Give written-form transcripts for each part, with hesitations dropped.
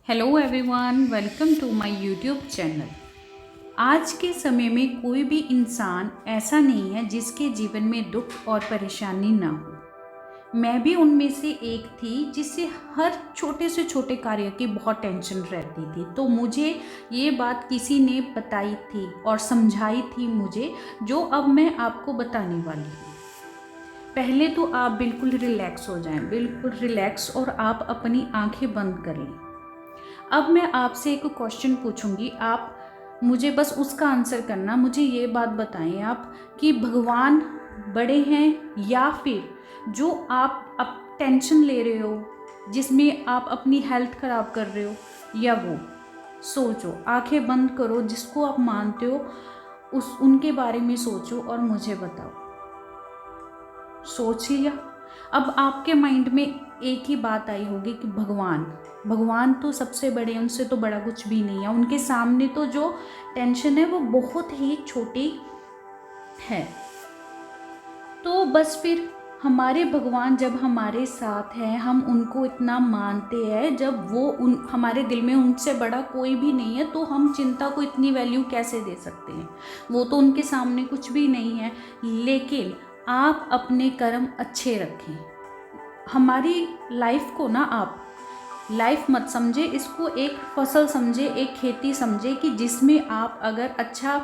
Hello everyone, welcome to my YouTube channel. आज के समय में कोई भी इंसान ऐसा नहीं है जिसके जीवन में दुख और परेशानी ना हो। मैं भी उनमें से एक थी जिससे हर छोटे से छोटे कार्य की बहुत टेंशन रहती थी। तो मुझे ये बात किसी ने बताई थी और समझाई थी मुझे, जो अब मैं आपको बताने वाली हूँ। पहले तो आप बिल्कुल रिलैक्स हो जाएं, बिल्कुल रिलैक्स, और आप अपनी आंखें बंद कर लें। अब मैं आपसे एक क्वेश्चन पूछूंगी, आप मुझे बस उसका आंसर करना। मुझे ये बात बताएं आप कि भगवान बड़े हैं या फिर जो आप अब टेंशन ले रहे हो, जिसमें आप अपनी हेल्थ खराब कर रहे हो, या वो। सोचो, आंखें बंद करो, जिसको आप मानते हो उनके बारे में सोचो और मुझे बताओ। सोच लिया? अब आपके माइंड में एक ही बात आई होगी कि भगवान भगवान तो सबसे बड़े हैं, उनसे तो बड़ा कुछ भी नहीं है। उनके सामने तो जो टेंशन है वो बहुत ही छोटी है। तो बस फिर हमारे भगवान जब हमारे साथ हैं, हम उनको इतना मानते हैं, जब वो हमारे दिल में उनसे बड़ा कोई भी नहीं है, तो हम चिंता को इतनी वैल्यू कैसे दे सकते हैं। वो तो उनके सामने कुछ भी नहीं है। लेकिन आप अपने कर्म अच्छे रखें। हमारी लाइफ को ना आप लाइफ मत समझे, इसको एक फसल समझे, एक खेती समझे कि जिसमें आप अगर अच्छा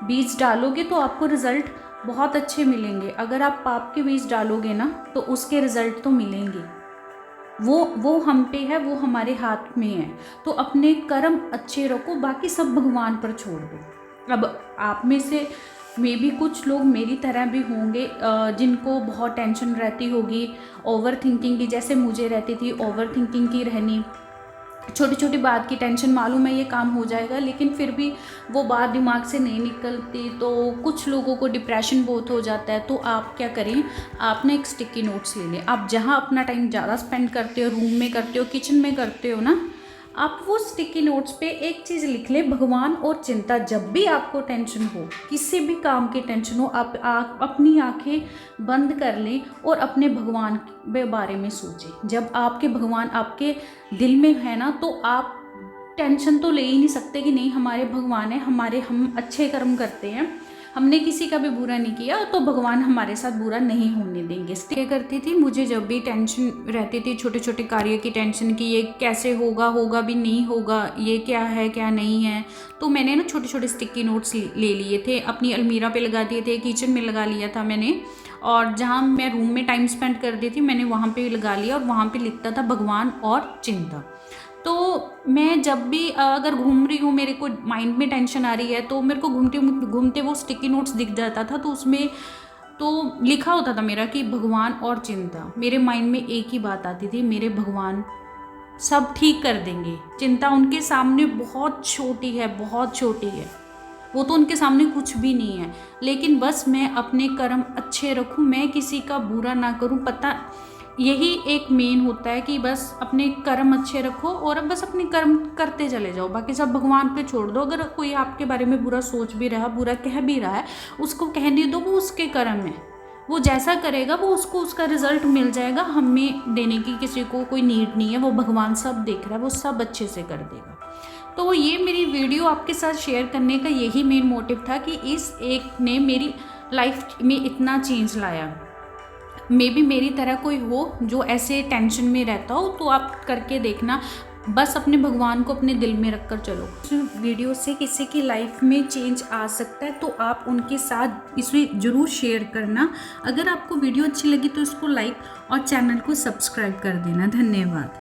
बीज डालोगे तो आपको रिज़ल्ट बहुत अच्छे मिलेंगे। अगर आप पाप के बीज डालोगे ना तो उसके रिज़ल्ट तो मिलेंगे। वो हम पे है, वो हमारे हाथ में है। तो अपने कर्म अच्छे रखो, बाकी सब भगवान पर छोड़ दो। अब आप में से मे भी कुछ लोग मेरी तरह भी होंगे, जिनको बहुत टेंशन रहती होगी ओवर थिंकिंग की, जैसे मुझे रहती थी ओवर थिंकिंग की रहनी। छोटी छोटी बात की टेंशन, मालूम है ये काम हो जाएगा, लेकिन फिर भी वो बात दिमाग से नहीं निकलती। तो कुछ लोगों को डिप्रेशन बहुत हो जाता है। तो आप क्या करें, आपने एक स्टिकी नोट्स ले लें। आप जहाँ अपना टाइम ज़्यादा स्पेंड करते हो, रूम में करते हो, किचन में करते हो ना, आप वो स्टिकी नोट्स पे एक चीज़ लिख ले, भगवान और चिंता। जब भी आपको टेंशन हो, किसी भी काम की टेंशन हो, आप अपनी आंखें बंद कर लें और अपने भगवान के बारे में सोचें। जब आपके भगवान आपके दिल में है ना, तो आप टेंशन तो ले ही नहीं सकते कि नहीं हमारे भगवान है, हम अच्छे कर्म करते हैं, हमने किसी का भी बुरा नहीं किया, तो भगवान हमारे साथ बुरा नहीं होने देंगे। क्या करती थी, मुझे जब भी टेंशन रहती थी, छोटे छोटे कार्य की टेंशन की, ये कैसे होगा, होगा भी नहीं होगा, ये क्या है क्या नहीं है, तो मैंने ना छोटे छोटे स्टिकी नोट्स ले लिए थे, अपनी अलमीरा पे लगा दिए थे, किचन में लगा लिया था मैंने, और जहाँ मैं रूम में टाइम स्पेंड करती थी मैंने वहाँ पे लगा लिया, और वहाँ पे लिखता था भगवान और चिंता। तो मैं जब भी अगर घूम रही हूँ, मेरे को माइंड में टेंशन आ रही है, तो मेरे को घूमते घूमते वो स्टिकी नोट्स दिख जाता था। तो उसमें तो लिखा होता था मेरा कि भगवान और चिंता। मेरे माइंड में एक ही बात आती थी, मेरे भगवान सब ठीक कर देंगे। चिंता उनके सामने बहुत छोटी है, बहुत छोटी है। वो तो उनके सामने कुछ भी नहीं है। लेकिन बस मैं अपने कर्म अच्छे रखूँ, मैं किसी का बुरा ना करूँ। पता यही एक मेन होता है कि बस अपने कर्म अच्छे रखो और बस अपने कर्म करते चले जाओ, बाकी सब भगवान पे छोड़ दो। अगर कोई आपके बारे में बुरा सोच भी रहा, बुरा कह भी रहा है, उसको कहने दो, वो उसके कर्म है। वो जैसा करेगा वो उसको उसका रिजल्ट मिल जाएगा। हमें देने की किसी को कोई नीड नहीं है, वो भगवान सब देख रहा है, वो सब अच्छे से कर देगा। तो ये मेरी वीडियो आपके साथ शेयर करने का यही मेन मोटिव था कि इस एक ने मेरी लाइफ में इतना चेंज लाया। मे बी मेरी तरह कोई हो जो ऐसे टेंशन में रहता हो, तो आप करके देखना। बस अपने भगवान को अपने दिल में रखकर चलो। इस वीडियो से किसी की लाइफ में चेंज आ सकता है, तो आप उनके साथ इसे ज़रूर शेयर करना। अगर आपको वीडियो अच्छी लगी तो इसको लाइक और चैनल को सब्सक्राइब कर देना। धन्यवाद।